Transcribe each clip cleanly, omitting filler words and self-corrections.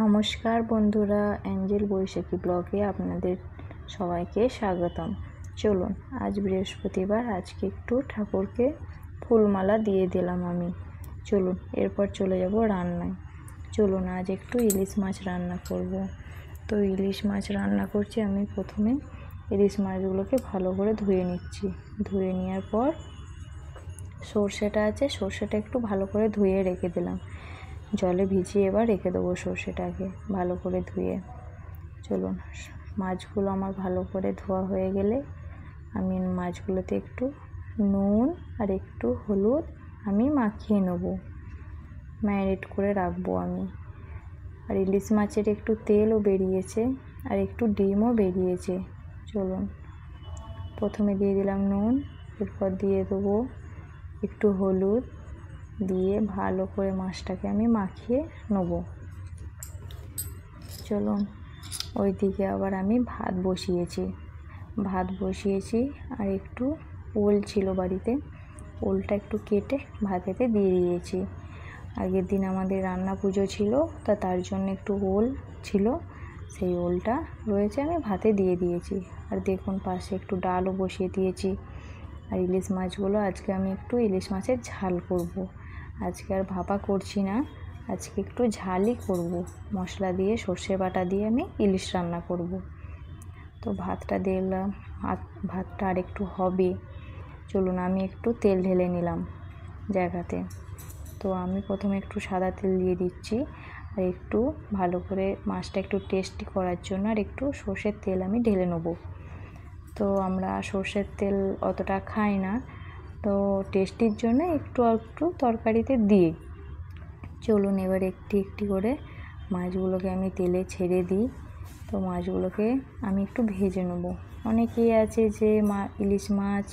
নমস্কার বন্ধুরা, অ্যাঞ্জেল বৈশাখী ব্লগে আপনাদের সবাইকে স্বাগতম। চলুন, আজ বৃহস্পতিবার, আজকে একটু ঠাকুরকে ফুলমালা দিয়ে দিলাম আমি। চলুন এরপর চলে যাব রান্নায়। চলুন আজ একটু ইলিশ মাছ রান্না করব। তো ইলিশ মাছ রান্না করছি আমি। প্রথমে ইলিশ মাছগুলোকে ভালো করে ধুয়ে নিচ্ছি। ধুয়ে নেওয়ার পর সর্ষেটা আছে, সর্ষেটা একটু ভালো করে ধুয়ে রেখে দিলাম। জলে ভিজিয়ে এবার রেখে দেবো সর্ষেটাকে ভালো করে ধুয়ে। চলুন, মাছগুলো আমার ভালো করে ধোয়া হয়ে গেলে আমি মাছগুলোতে একটু নুন আর একটু হলুদ আমি মাখিয়ে নেবো, ম্যারিনেট করে রাখবো আমি। আর ইলিশ মাছের একটু তেলও বেরিয়েছে আর একটু ডিমও বেরিয়েছে। চলুন, প্রথমে দিয়ে দিলাম নুন, এরপর দিয়ে দেবো একটু হলুদ, দিয়ে ভালো করে মাছটাকে আমি মাখিয়ে নেব। চলুন, ওইদিকে আবার আমি ভাত বসিয়েছি আর একটু ওল ছিল বাড়িতে, ওলটা একটু কেটে ভাতেতে দিয়ে দিয়েছি। আগের দিন আমাদের রান্না পুজো ছিল, তার জন্য একটু ওল ছিল, সেই ওলটা রয়েছে, আমি ভাতে দিয়ে দিয়েছি। আর দেখুন পাশে একটু ডালও বসিয়ে দিয়েছি। আর ইলিশ মাছগুলো আজকে আমি একটু ইলিশ মাছের ঝাল করব। আজকে আর ভাপা করছি না, আজকে একটু ঝালই করব। মশলা দিয়ে, সর্ষে বাটা দিয়ে আমি ইলিশ রান্না করব। তো ভাতটা দিলাম, ভাতটা আর একটু হবে। চলুন, আমি একটু তেল ঢেলে নিলাম জায়গাতে। তো আমি প্রথমে একটু সাদা তেল দিয়ে দিচ্ছি আর একটু ভালো করে মাছটা একটু টেস্টি করার জন্য আর একটু সর্ষের তেল আমি ঢেলে নেব। তো আমরা সর্ষের তেল অতটা খাই না, তো টেস্টির জন্য একটু একটু তরকারিতে দিই। চলুন এবার একটি একটি করে মাছগুলোকে আমি তেলে ছেড়ে দিই। তো মাছগুলোকে আমি একটু ভেজে নেব। অনেকেই আছে যে ইলিশ মাছ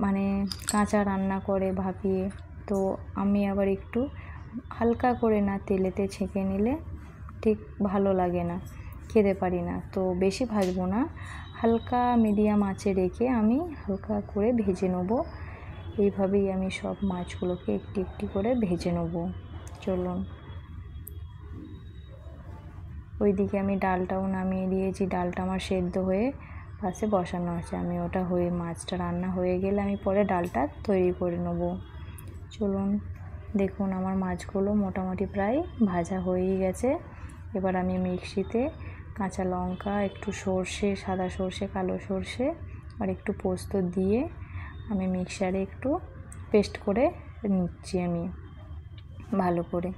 মানে কাঁচা রান্না করে ভাপিয়ে, তো আমি আবার একটু হালকা করে না তেলেতে ছেঁকে নিলে ঠিক ভালো লাগে না, খেতে পারি না। তো বেশি ভাজবো না, হালকা মিডিয়াম আঁচে রেখে আমি হালকা করে ভেজে নেব। এইভাবেই আমি সব মাছগুলোকে একটি একটি করে ভেজে নেব। চলুন, ওইদিকে আমি ডালটাও নামিয়ে দিয়েছি। ডালটা আমার সেদ্ধ হয়ে পাশে বসানো আছে, আমি ওটা হয়ে মাছটা রান্না হয়ে গেলে আমি পরে ডালটা তৈরি করে নেব। চলুন, দেখুন আমার মাছগুলো মোটামুটি প্রায় ভাজা হয়েই গেছে। এবার আমি মিক্সিতে কাঁচা লঙ্কা, একটু সর্ষে, সাদা সর্ষে, কালো সর্ষে আর একটু পোস্ত দিয়ে আমি মিক্সারে একটু পেস্ট করে নিচ্ছি আমি ভালো করে।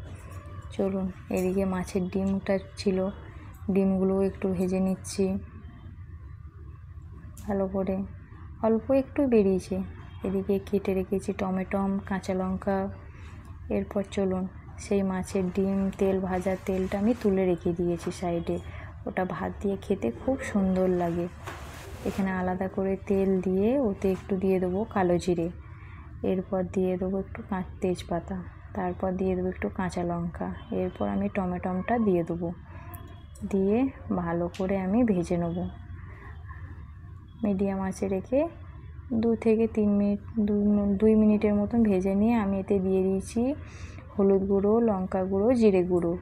চলুন, এদিকে মাছের ডিমটা ছিল, ডিমগুলোও একটু ভেজে নিচ্ছি ভালো করে, অল্প একটু বেরিয়েছে। এদিকে কেটে রেখেছি টমেটো, কাঁচা লঙ্কা। এরপর চলুন, সেই মাছের ডিম ভাজা তেলটা আমি তুলে রেখে দিয়েছি সাইডে। ওটা ভাত দিয়ে খেতে খুব সুন্দর লাগে। এখানে আলাদা করে তেল দিয়ে ওতে একটু দিয়ে দেবো কালো জিরে, এরপর দিয়ে দেবো একটু তেজপাতা, তারপর দিয়ে দেবো একটু কাঁচা লঙ্কা, এরপর আমি টমেটোটা দিয়ে দেবো, দিয়ে ভালো করে আমি ভেজে নেব। মিডিয়াম আঁচে রেখে 2 থেকে 3 মিনিট, 2 মিনিটের মতন ভেজে নিয়ে আমি এতে দিয়ে দিয়েছি হলুদ গুঁড়ো, লঙ্কা গুঁড়ো, জিরে গুঁড়ো।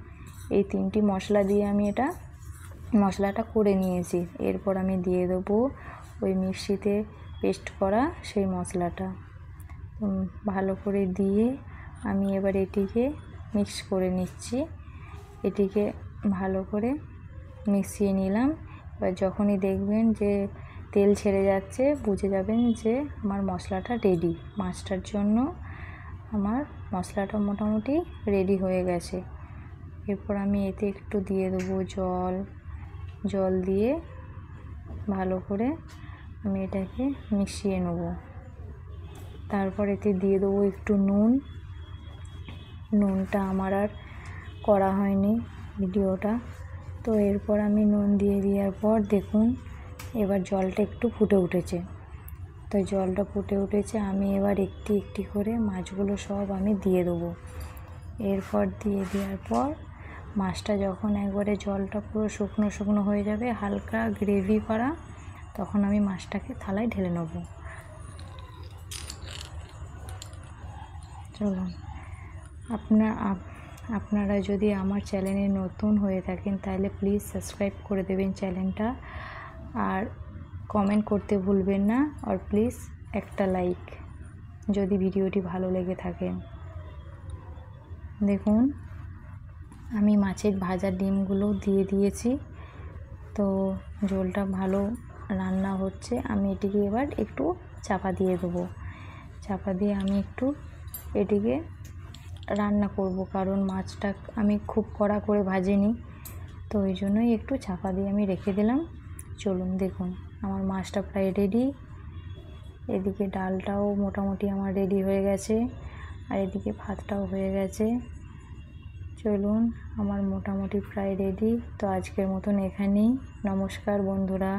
এই 3টি মশলা দিয়ে আমি মশলাটা করে নিয়েছি। এরপর আমি দিয়ে দেবো ওই মিক্সিতে পেস্ট করা সেই মশলাটা। ভালো করে দিয়ে আমি এবার এটিকে মিক্স করে নিচ্ছি। এটিকে ভালো করে মিশিয়ে নিলাম। এবার যখনই দেখবেন যে তেল ছেড়ে যাচ্ছে, বুঝে যাবেন যে আমার মশলাটা রেডি। মাছটার জন্য আমার মশলাটা মোটামুটি রেডি হয়ে গেছে। এরপর আমি এতে একটু দিয়ে দেবো জল দিয়ে ভালো করে আমি এটাকে মিশিয়ে নেব। তারপর এতে দিয়ে দেবো একটু নুনটা আমার আর করা হয়নি ভিডিওটা। তো এরপর আমি নুন দিয়ে দেওয়ার পর দেখুন এবার জলটা একটু ফুটে উঠেছে। তো জলটা ফুটে উঠেছে, আমি এবার একটি একটি করে মাছগুলো সব আমি দিয়ে দেবো। এরপর দিয়ে দেওয়ার পর মাছটা যখন একবারে জলটা পুরো শুকনো শুকনো হয়ে যাবে, হালকা গ্রেভি করা, তখন আমি মাছটাকে থালায় ঢেলে নেব। চলুন, আপনারা যদি আমার চ্যানেলে নতুন হয়ে থাকেন তাহলে প্লিজ সাবস্ক্রাইব করে দেবেন চ্যানেলটা, আর কমেন্ট করতে ভুলবেন না, আর প্লিজ একটা লাইক যদি ভিডিওটি ভালো লেগে থাকে। দেখুন আমি মাছের ভাজা ডিমগুলো দিয়ে দিয়েছি, তো ঝোলটা ভালো রান্না হচ্ছে। আমি এটিকে এবার একটু চাপা দিয়ে দেবো। চাপা দিয়ে আমি একটু এটিকে রান্না করব, কারণ মাছটা আমি খুব কড়া করে ভাজিনি, তো ওই জন্যই একটু চাপা দিয়ে আমি রেখে দিলাম। চলুন দেখুন আমার মাছটা প্রায় রেডি। এদিকে ডালটাও মোটামুটি আমার রেডি হয়ে গেছে, আর এদিকে ভাতটাও হয়ে গেছে। চলুন আমার মোটামুটি প্রায় রেডি। তো আজকের মতন এখানেই। নমস্কার বন্ধুরা।